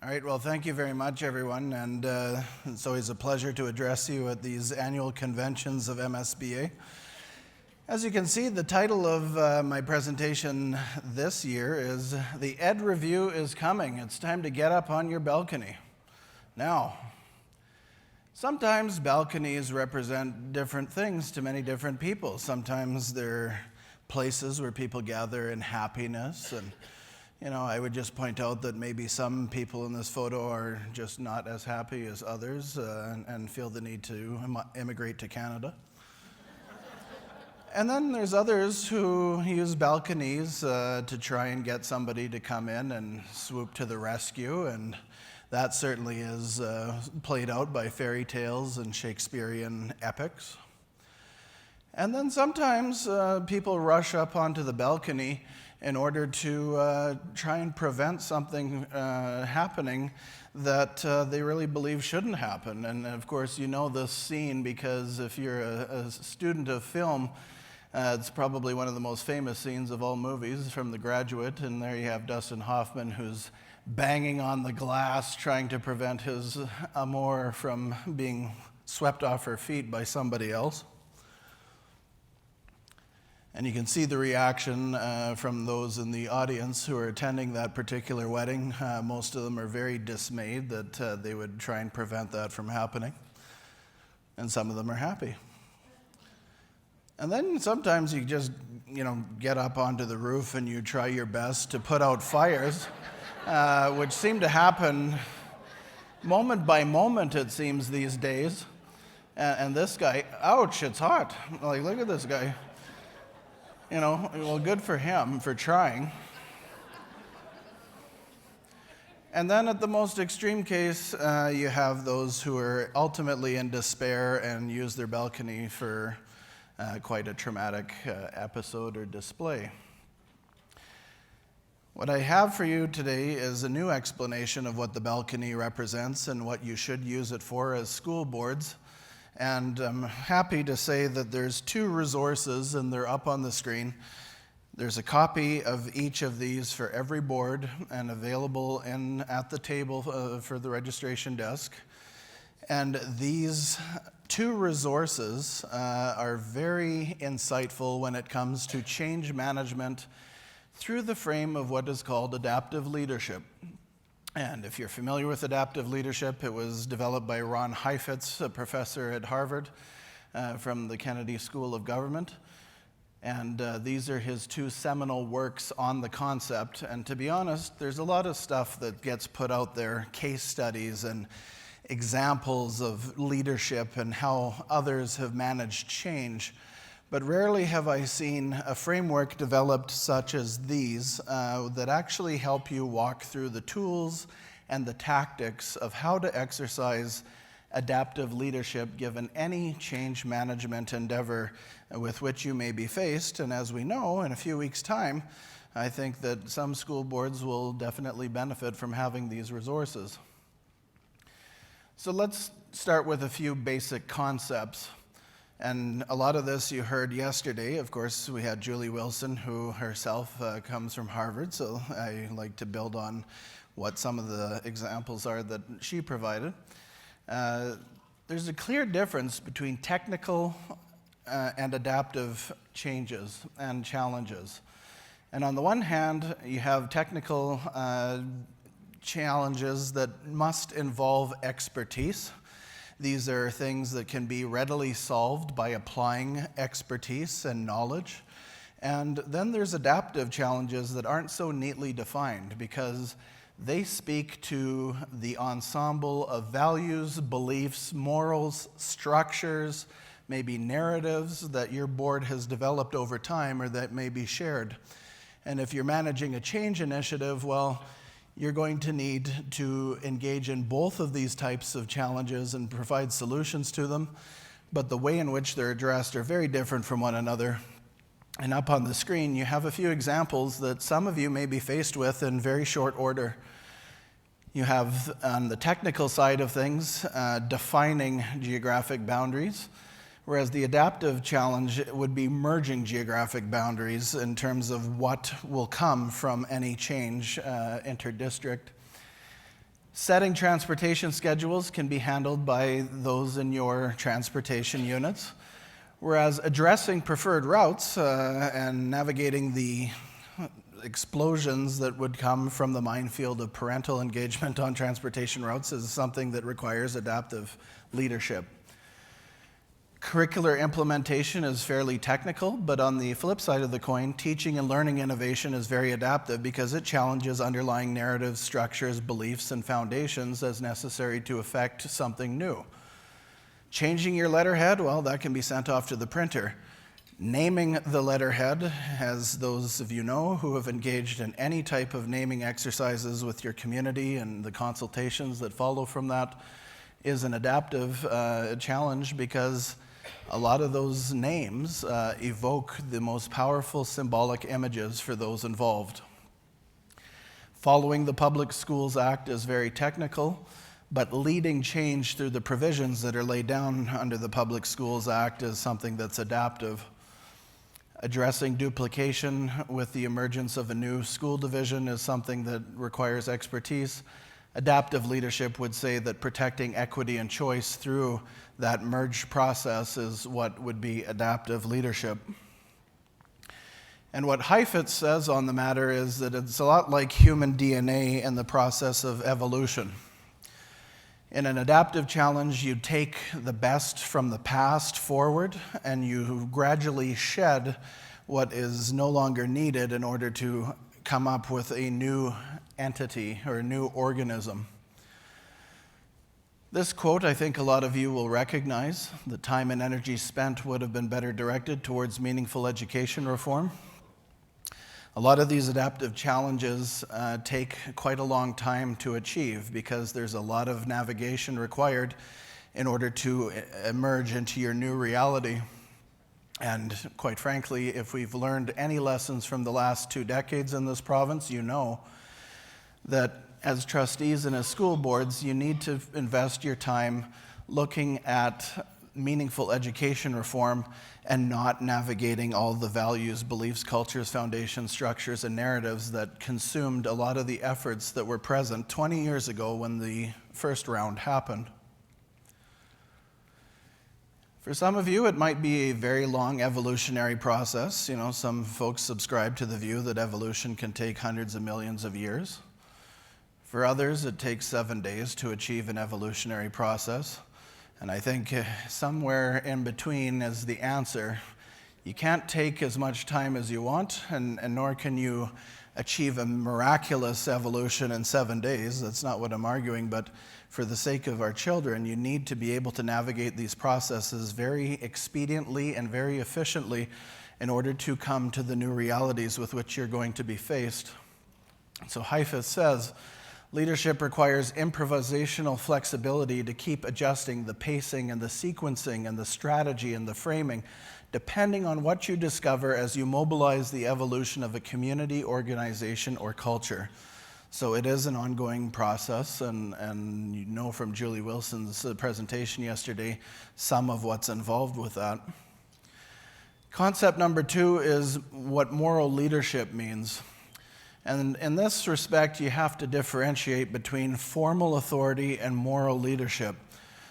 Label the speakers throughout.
Speaker 1: All right, well, thank you very much, everyone, and it's always a pleasure to address you at these annual conventions of MSBA. As you can see, the title of my presentation this year is The Ed Review is Coming. It's time to get up on your balcony. Now, sometimes balconies represent different things to many different people. Sometimes they're places where people gather in happiness, and I would just point out that maybe some people in this photo are just not as happy as others and feel the need to immigrate to Canada. And then there's others who use balconies to try and get somebody to come in and swoop to the rescue, and that certainly is played out by fairy tales and Shakespearean epics. And then sometimes people rush up onto the balcony in order to try and prevent something happening that they really believe shouldn't happen. And of course, you know this scene because if you're a student of film, it's probably one of the most famous scenes of all movies from The Graduate, and there you have Dustin Hoffman who's banging on the glass trying to prevent his amour from being swept off her feet by somebody else. And you can see the reaction from those in the audience who are attending that particular wedding. Most of them are very dismayed that they would try and prevent that from happening. And some of them are happy. And then sometimes you just, get up onto the roof and you try your best to put out fires, which seem to happen moment by moment, it seems, these days. And this guy, ouch, it's hot. Like, look at this guy. Well, good for him for trying. And then at the most extreme case, you have those who are ultimately in despair and use their balcony for quite a traumatic episode or display. What I have for you today is a new explanation of what the balcony represents and what you should use it for as school boards. And I'm happy to say that there's two resources, and they're up on the screen. There's a copy of each of these for every board and available at the table for the registration desk. And these two resources are very insightful when it comes to change management through the frame of what is called adaptive leadership. And if you're familiar with adaptive leadership, it was developed by Ron Heifetz, a professor at Harvard from the Kennedy School of Government. And these are his two seminal works on the concept. And to be honest, there's a lot of stuff that gets put out there, case studies and examples of leadership and how others have managed change. But rarely have I seen a framework developed such as these that actually help you walk through the tools and the tactics of how to exercise adaptive leadership given any change management endeavor with which you may be faced. And as we know, in a few weeks' time, I think that some school boards will definitely benefit from having these resources. So let's start with a few basic concepts. And a lot of this you heard yesterday. Of course, we had Julie Wilson, who herself comes from Harvard, so I like to build on what some of the examples are that she provided. There's a clear difference between technical and adaptive changes and challenges. And on the one hand, you have technical challenges that must involve expertise. These are things that can be readily solved by applying expertise and knowledge. And then there's adaptive challenges that aren't so neatly defined because they speak to the ensemble of values, beliefs, morals, structures, maybe narratives that your board has developed over time or that may be shared. And if you're managing a change initiative, well, you're going to need to engage in both of these types of challenges and provide solutions to them, but the way in which they're addressed are very different from one another. And up on the screen, you have a few examples that some of you may be faced with in very short order. You have, on the technical side of things, defining geographic boundaries, whereas the adaptive challenge would be merging geographic boundaries in terms of what will come from any change interdistrict. Setting transportation schedules can be handled by those in your transportation units, whereas addressing preferred routes and navigating the explosions that would come from the minefield of parental engagement on transportation routes is something that requires adaptive leadership. Curricular implementation is fairly technical, but on the flip side of the coin, teaching and learning innovation is very adaptive because it challenges underlying narratives, structures, beliefs, and foundations as necessary to effect something new. Changing your letterhead, well, that can be sent off to the printer. Naming the letterhead, as those of you know who have engaged in any type of naming exercises with your community and the consultations that follow from that, is an adaptive challenge because a lot of those names evoke the most powerful symbolic images for those involved. Following the Public Schools Act is very technical, but leading change through the provisions that are laid down under the Public Schools Act is something that's adaptive. Addressing duplication with the emergence of a new school division is something that requires expertise. Adaptive leadership would say that protecting equity and choice through that merge process is what would be adaptive leadership. And what Heifetz says on the matter is that it's a lot like human DNA and the process of evolution. In an adaptive challenge, you take the best from the past forward and you gradually shed what is no longer needed in order to come up with a new entity or a new organism. This quote, I think a lot of you will recognize. The time and energy spent would have been better directed towards meaningful education reform. A lot of these adaptive challenges take quite a long time to achieve because there's a lot of navigation required in order to emerge into your new reality. And quite frankly, if we've learned any lessons from the last 2 decades in this province, you know that as trustees and as school boards, you need to invest your time looking at meaningful education reform and not navigating all the values, beliefs, cultures, foundations, structures, and narratives that consumed a lot of the efforts that were present 20 years ago when the first round happened. For some of you, it might be a very long evolutionary process. You know, some folks subscribe to the view that evolution can take hundreds of millions of years. For others, it takes 7 days to achieve an evolutionary process. And I think somewhere in between is the answer. You can't take as much time as you want, and nor can you achieve a miraculous evolution in 7 days. That's not what I'm arguing, but for the sake of our children, you need to be able to navigate these processes very expediently and very efficiently in order to come to the new realities with which you're going to be faced. So Heifetz says, leadership requires improvisational flexibility to keep adjusting the pacing and the sequencing and the strategy and the framing, depending on what you discover as you mobilize the evolution of a community, organization, or culture. So it is an ongoing process, and you know from Julie Wilson's presentation yesterday some of what's involved with that. Concept number 2 is what moral leadership means. And in this respect, you have to differentiate between formal authority and moral leadership.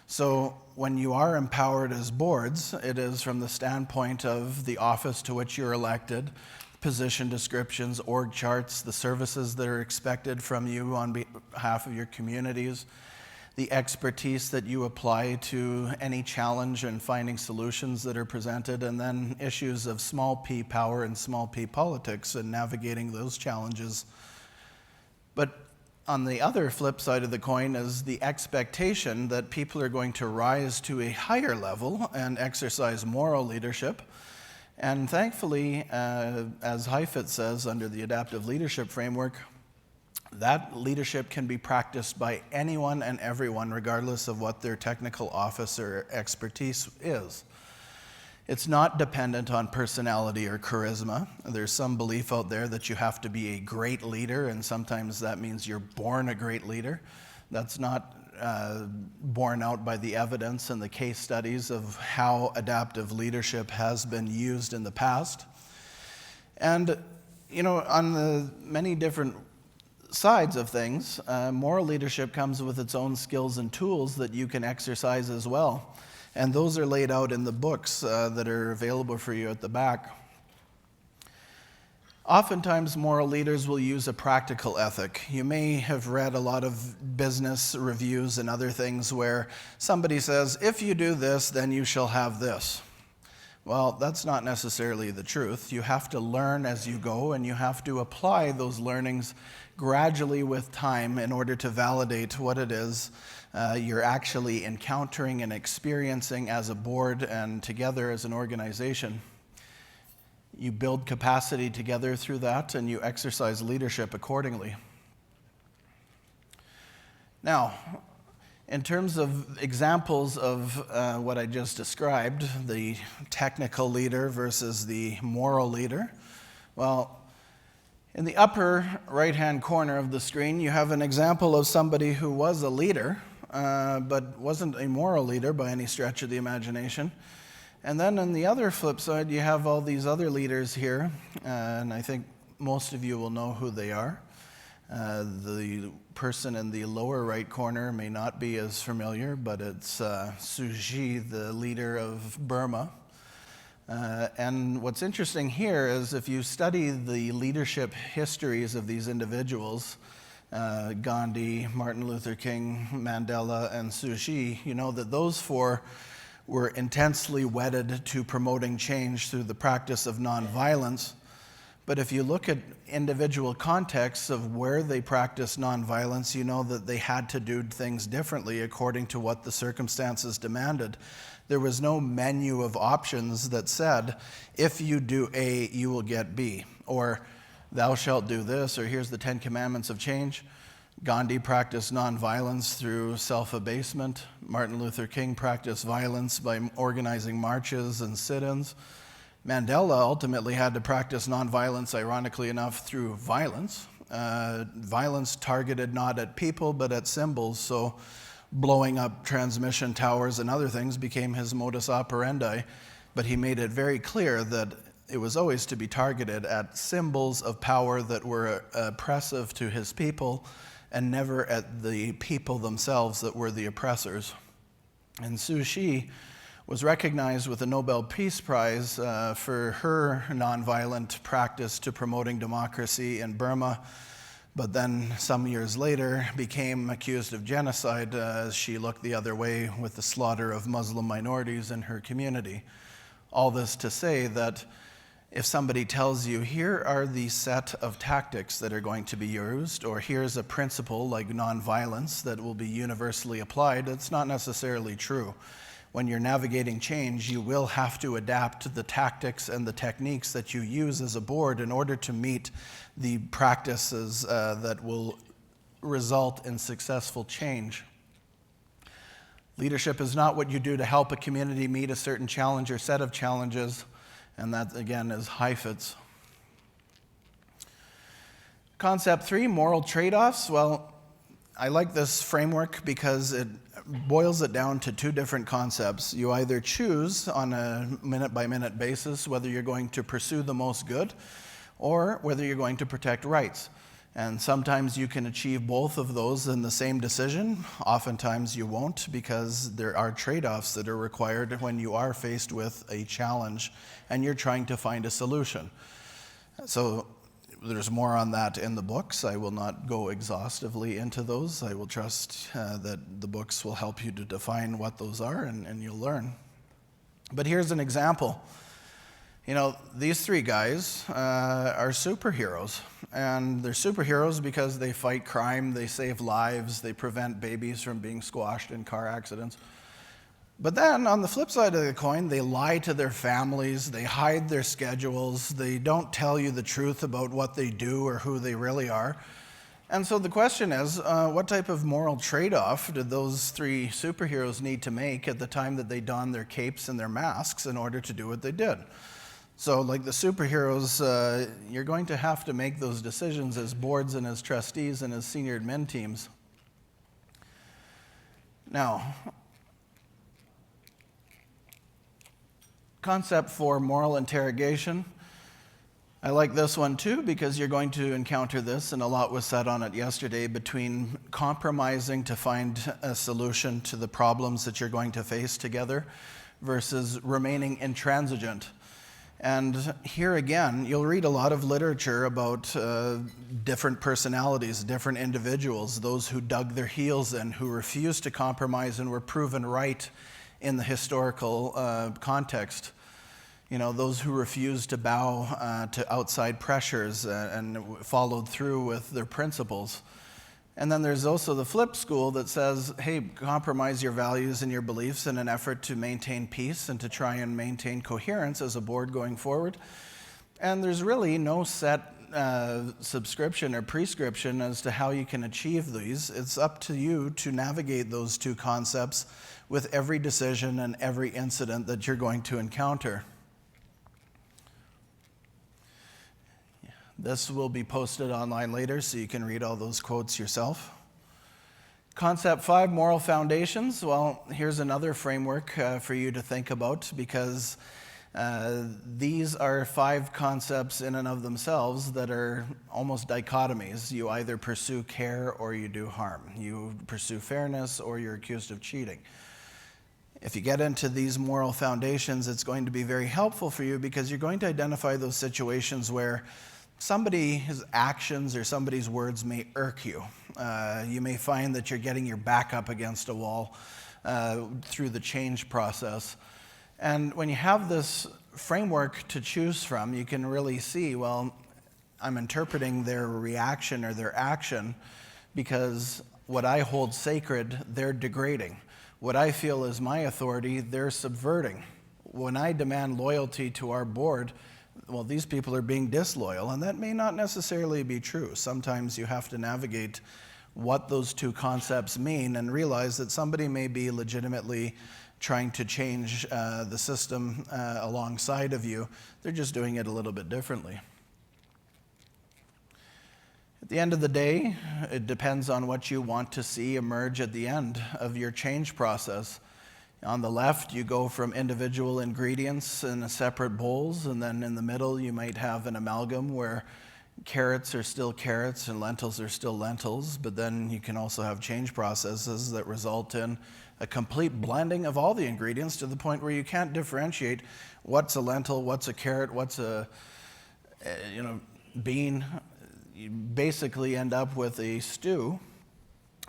Speaker 1: So when you are empowered as boards, it is from the standpoint of the office to which you're elected, position descriptions, org charts, the services that are expected from you on behalf of your communities, the expertise that you apply to any challenge and finding solutions that are presented, and then issues of small p power and small p politics and navigating those challenges. But on the other flip side of the coin is the expectation that people are going to rise to a higher level and exercise moral leadership. And thankfully, as Heifetz says under the adaptive leadership framework, that leadership can be practiced by anyone and everyone, regardless of what their technical office or expertise is. It's not dependent on personality or charisma. There's some belief out there that you have to be a great leader, and sometimes that means you're born a great leader. That's not borne out by the evidence and the case studies of how adaptive leadership has been used in the past. And, you know, on the many different sides of things, moral leadership comes with its own skills and tools that you can exercise as well. And those are laid out in the books that are available for you at the back. Oftentimes, moral leaders will use a practical ethic. You may have read a lot of business reviews and other things where somebody says, if you do this, then you shall have this. Well, that's not necessarily the truth. You have to learn as you go, and you have to apply those learnings gradually with time in order to validate what it is you're actually encountering and experiencing as a board and together as an organization. You build capacity together through that, and you exercise leadership accordingly. Now, in terms of examples of what I just described, the technical leader versus the moral leader, well, in the upper right-hand corner of the screen, you have an example of somebody who was a leader, but wasn't a moral leader by any stretch of the imagination. And then on the other flip side, you have all these other leaders here, and I think most of you will know who they are. The person in the lower right corner may not be as familiar, but it's Suu Kyi, the leader of Burma. And what's interesting here is if you study the leadership histories of these individuals, Gandhi, Martin Luther King, Mandela, and Suu Kyi, you know that those four were intensely wedded to promoting change through the practice of nonviolence. But if you look at individual contexts of where they practiced nonviolence, you know that they had to do things differently according to what the circumstances demanded. There was no menu of options that said, if you do A, you will get B, or thou shalt do this, or here's the 10 Commandments of change. Gandhi practiced nonviolence through self-abasement. Martin Luther King practiced violence by organizing marches and sit-ins. Mandela ultimately had to practice nonviolence, ironically enough, through violence. Violence targeted not at people, but at symbols, so blowing up transmission towers and other things became his modus operandi. But he made it very clear that it was always to be targeted at symbols of power that were oppressive to his people, and never at the people themselves that were the oppressors. And Suu Kyi was recognized with the Nobel Peace Prize for her nonviolent practice to promoting democracy in Burma, but then some years later became accused of genocide as she looked the other way with the slaughter of Muslim minorities in her community. All this to say that if somebody tells you, here are the set of tactics that are going to be used, or here's a principle like nonviolence that will be universally applied, it's not necessarily true. When you're navigating change, you will have to adapt the tactics and the techniques that you use as a board in order to meet the practices that will result in successful change. Leadership is not what you do to help a community meet a certain challenge or set of challenges. And that, again, is Heifetz. Concept 3, moral trade-offs. Well, I like this framework because it boils it down to two different concepts. You either choose on a minute-by-minute basis whether you're going to pursue the most good or whether you're going to protect rights. And sometimes you can achieve both of those in the same decision. Oftentimes you won't, because there are trade-offs that are required when you are faced with a challenge and you're trying to find a solution. So there's more on that in the books. I will not go exhaustively into those. I will trust that the books will help you to define what those are, and you'll learn. But here's an example. You know, these three guys are superheroes, and they're superheroes because they fight crime, they save lives, they prevent babies from being squashed in car accidents. But then, on the flip side of the coin, they lie to their families, they hide their schedules, they don't tell you the truth about what they do or who they really are. And so the question is, what type of moral trade-off did those three superheroes need to make at the time that they donned their capes and their masks in order to do what they did? So like the superheroes, you're going to have to make those decisions as boards and as trustees and as senior admin teams. Now, concept for moral interrogation. I like this one too because you're going to encounter this, and a lot was said on it yesterday, between compromising to find a solution to the problems that you're going to face together versus remaining intransigent. And here again, you'll read a lot of literature about different personalities, different individuals, those who dug their heels in, who refused to compromise and were proven right in the historical context. You know, those who refused to bow to outside pressures and followed through with their principles. And then there's also the flip school that says, hey, compromise your values and your beliefs in an effort to maintain peace and to try and maintain coherence as a board going forward. And there's really no set subscription or prescription as to how you can achieve these. It's up to you to navigate those two concepts with every decision and every incident that you're going to encounter. This will be posted online later, so you can read all those quotes yourself. Concept 5, moral foundations. Well, here's another framework for you to think about, because these are 5 concepts in and of themselves that are almost dichotomies. You either pursue care or you do harm. You pursue fairness or you're accused of cheating. If you get into these moral foundations, it's going to be very helpful for you because you're going to identify those situations where somebody's actions or somebody's words may irk you. You may find that you're getting your back up against a wall through the change process. And when you have this framework to choose from, you can really see, well, I'm interpreting their reaction or their action because what I hold sacred, they're degrading. What I feel is my authority, they're subverting. When I demand loyalty to our board, well, these people are being disloyal, and that may not necessarily be true. Sometimes you have to navigate what those two concepts mean and realize that somebody may be legitimately trying to change the system alongside of you. They're just doing it a little bit differently. At the end of the day, it depends on what you want to see emerge at the end of your change process. On the left, you go from individual ingredients in separate bowls, and then in the middle, you might have an amalgam where carrots are still carrots and lentils are still lentils, but then you can also have change processes that result in a complete blending of all the ingredients to the point where you can't differentiate what's a lentil, what's a carrot, what's a bean. You basically end up with a stew.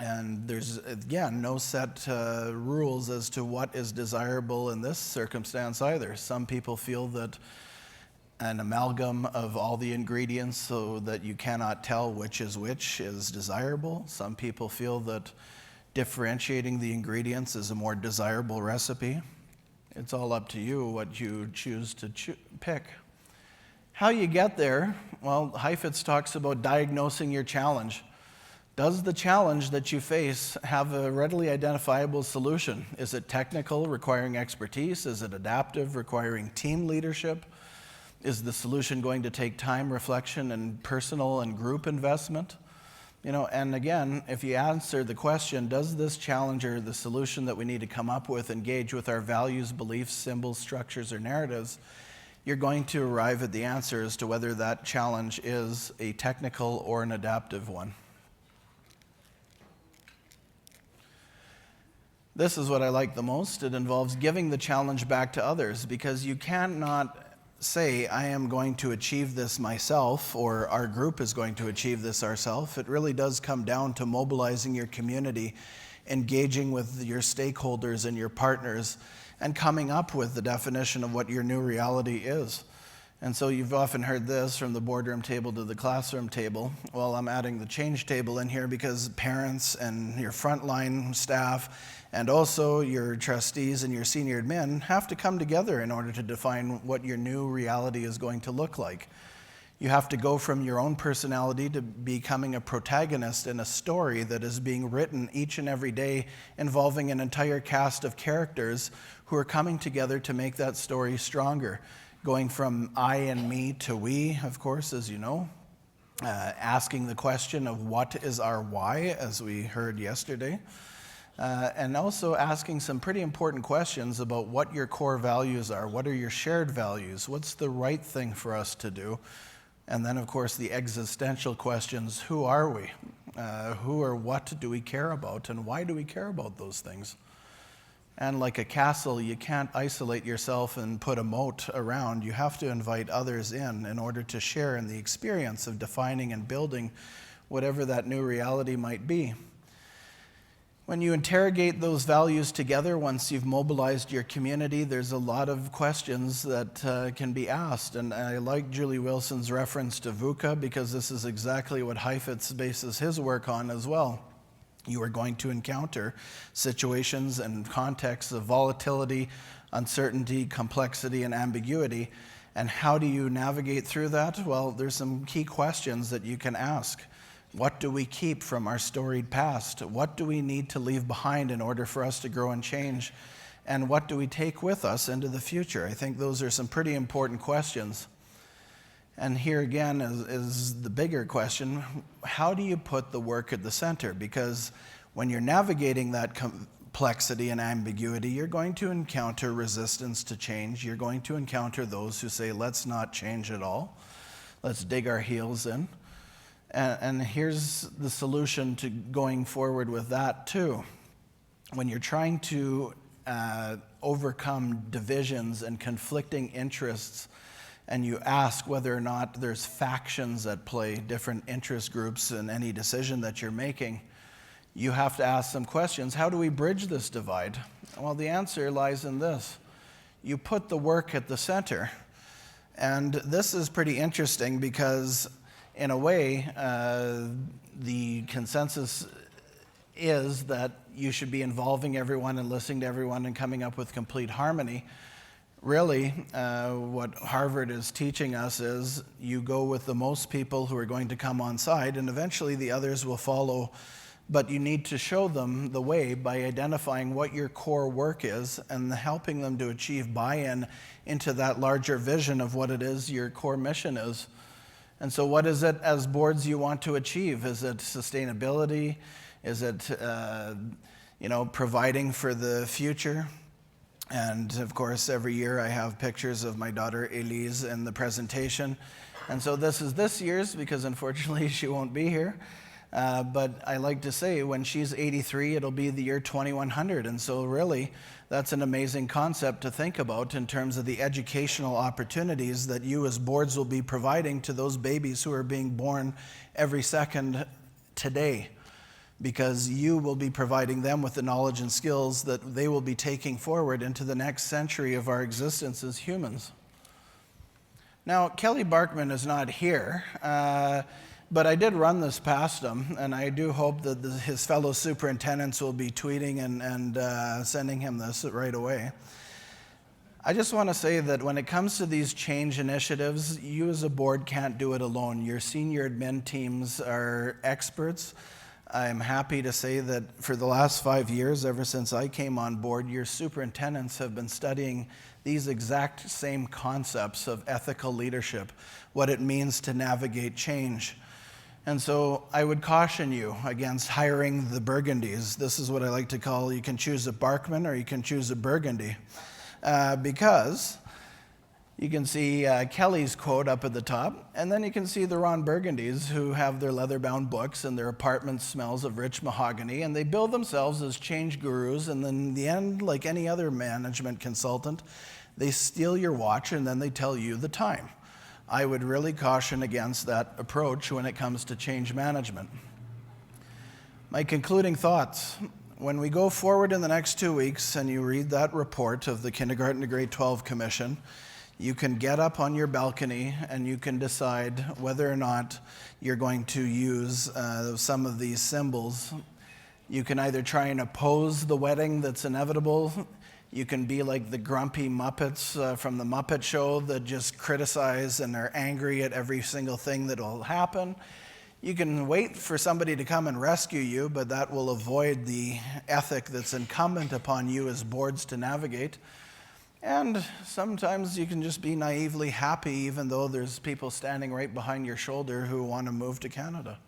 Speaker 1: And there's, again, no set rules as to what is desirable in this circumstance either. Some people feel that an amalgam of all the ingredients so that you cannot tell which is desirable. Some people feel that differentiating the ingredients is a more desirable recipe. It's all up to you what you choose to pick. How you get there, well, Heifetz talks about diagnosing your challenge. Does the challenge that you face have a readily identifiable solution? Is it technical, requiring expertise? Is it adaptive, requiring team leadership? Is the solution going to take time, reflection, and personal and group investment? And again, if you answer the question, does this challenge or the solution that we need to come up with engage with our values, beliefs, symbols, structures, or narratives, you're going to arrive at the answer as to whether that challenge is a technical or an adaptive one. This is what I like the most. It involves giving the challenge back to others, because you cannot say, I am going to achieve this myself, or our group is going to achieve this ourselves. It really does come down to mobilizing your community, engaging with your stakeholders and your partners, and coming up with the definition of what your new reality is. And so you've often heard this, from the boardroom table to the classroom table. Well, I'm adding the change table in here because parents and your frontline staff and also your trustees and your senior admin have to come together in order to define what your new reality is going to look like. You have to go from your own personality to becoming a protagonist in a story that is being written each and every day, involving an entire cast of characters who are coming together to make that story stronger. Going from I and me to we, of course, as you know. Asking the question of what is our why, as we heard yesterday. And also asking some pretty important questions about what your core values are. What are your shared values? What's the right thing for us to do? And then, of course, the existential questions: who are we? Who or what do we care about, and why do we care about those things? And like a castle, you can't isolate yourself and put a moat around. You have to invite others in order to share in the experience of defining and building whatever that new reality might be. When you interrogate those values together, once you've mobilized your community, there's a lot of questions that can be asked. And I like Julie Wilson's reference to VUCA, because this is exactly what Heifetz bases his work on as well. You are going to encounter situations and contexts of volatility, uncertainty, complexity, and ambiguity. And how do you navigate through that? Well, there's some key questions that you can ask. What do we keep from our storied past? What do we need to leave behind in order for us to grow and change? And what do we take with us into the future? I think those are some pretty important questions. And here again is the bigger question: how do you put the work at the center? Because when you're navigating that complexity and ambiguity, you're going to encounter resistance to change. You're going to encounter those who say, let's not change at all. Let's dig our heels in. And here's the solution to going forward with that too. When you're trying to overcome divisions and conflicting interests, and you ask whether or not there's factions at play, different interest groups in any decision that you're making, you have to ask some questions. How do we bridge this divide? Well, the answer lies in this: you put the work at the center. And this is pretty interesting because, in a way, the consensus is that you should be involving everyone and listening to everyone and coming up with complete harmony. Really, what Harvard is teaching us is you go with the most people who are going to come on side, and eventually the others will follow. But you need to show them the way by identifying what your core work is and helping them to achieve buy-in into that larger vision of what it is your core mission is. And so what is it as boards you want to achieve? Is it sustainability? Is it providing for the future? And of course, every year I have pictures of my daughter Elise in the presentation. And so this is this year's, because unfortunately she won't be here. But I like to say when she's 83, it'll be the year 2100. And so really, that's an amazing concept to think about in terms of the educational opportunities that you as boards will be providing to those babies who are being born every second today. Because you will be providing them with the knowledge and skills that they will be taking forward into the next century of our existence as humans. Now, Kelly Barkman is not here, but I did run this past him, and I do hope that his fellow superintendents will be tweeting and sending him this right away. I just want to say that when it comes to these change initiatives, you as a board can't do it alone. Your senior admin teams are experts. I'm happy to say that for the last 5 years, ever since I came on board, your superintendents have been studying these exact same concepts of ethical leadership, what it means to navigate change. And so I would caution you against hiring the Burgundies. This is what I like to call, you can choose a Barkman or you can choose a Burgundy. Because you can see Kelly's quote up at the top, and then you can see the Ron Burgundys who have their leather-bound books and their apartment smells of rich mahogany, and they bill themselves as change gurus, and then in the end, like any other management consultant, they steal your watch and then they tell you the time. I would really caution against that approach when it comes to change management. My concluding thoughts. When we go forward in the next 2 weeks and you read that report of the Kindergarten to Grade 12 Commission, you can get up on your balcony and you can decide whether or not you're going to use some of these symbols. You can either try and oppose the wedding that's inevitable. You can be like the grumpy Muppets from the Muppet Show that just criticize and are angry at every single thing that will happen. You can wait for somebody to come and rescue you, but that will avoid the ethic that's incumbent upon you as boards to navigate. And sometimes you can just be naively happy even though there's people standing right behind your shoulder who want to move to Canada.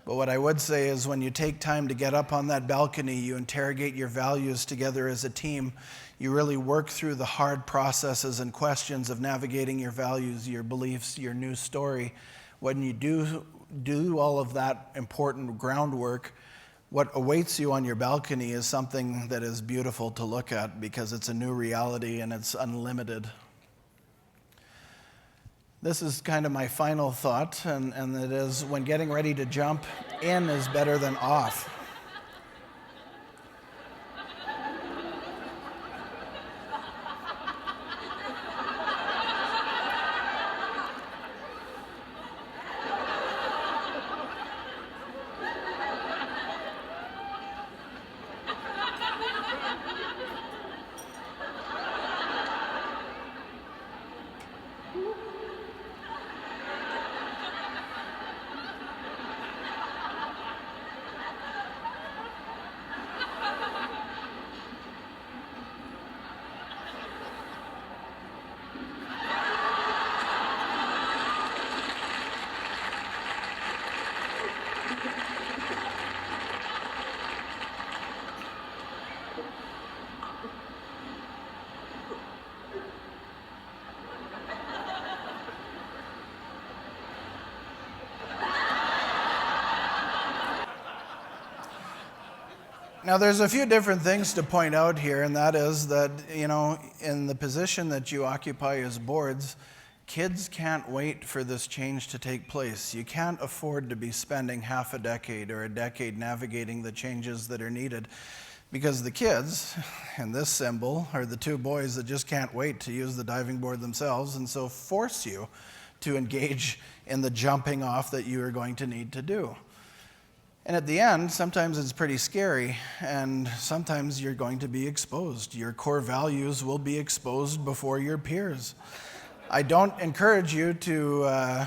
Speaker 1: But what I would say is when you take time to get up on that balcony, you interrogate your values together as a team, you really work through the hard processes and questions of navigating your values, your beliefs, your new story. When you do all of that important groundwork, what awaits you on your balcony is something that is beautiful to look at because it's a new reality and it's unlimited. This is kind of my final thought, and it is when getting ready to jump in is better than off. Now, there's a few different things to point out here, and that is that, in the position that you occupy as boards, kids can't wait for this change to take place. You can't afford to be spending half a decade or a decade navigating the changes that are needed, because the kids in this symbol are the two boys that just can't wait to use the diving board themselves, and so force you to engage in the jumping off that you are going to need to do. And at the end, sometimes it's pretty scary, and sometimes you're going to be exposed. Your core values will be exposed before your peers. I don't encourage you to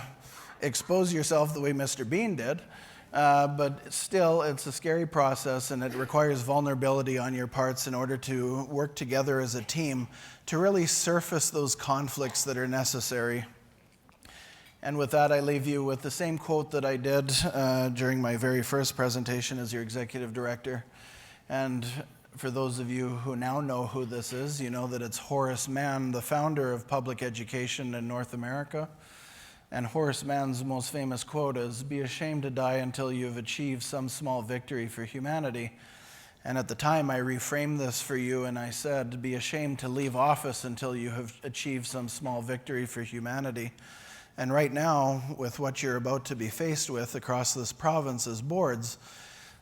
Speaker 1: expose yourself the way Mr. Bean did, but still, it's a scary process, and it requires vulnerability on your parts in order to work together as a team to really surface those conflicts that are necessary. And with that, I leave you with the same quote that I did during my very first presentation as your executive director. And for those of you who now know who this is, you know that it's Horace Mann, the founder of public education in North America. And Horace Mann's most famous quote is, "Be ashamed to die until you have achieved some small victory for humanity." And at the time, I reframed this for you, and I said, "Be ashamed to leave office until you have achieved some small victory for humanity." And right now, with what you're about to be faced with across this province as boards,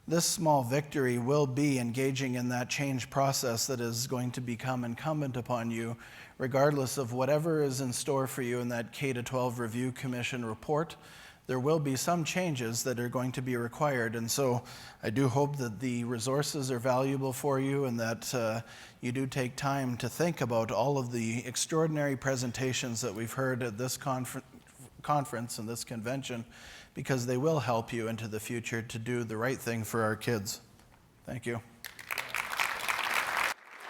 Speaker 1: this small victory will be engaging in that change process that is going to become incumbent upon you, regardless of whatever is in store for you in that K-12 Review Commission report. There will be some changes that are going to be required, and so I do hope that the resources are valuable for you and that you do take time to think about all of the extraordinary presentations that we've heard at this conference and this convention, because they will help you into the future to do the right thing for our kids. Thank you.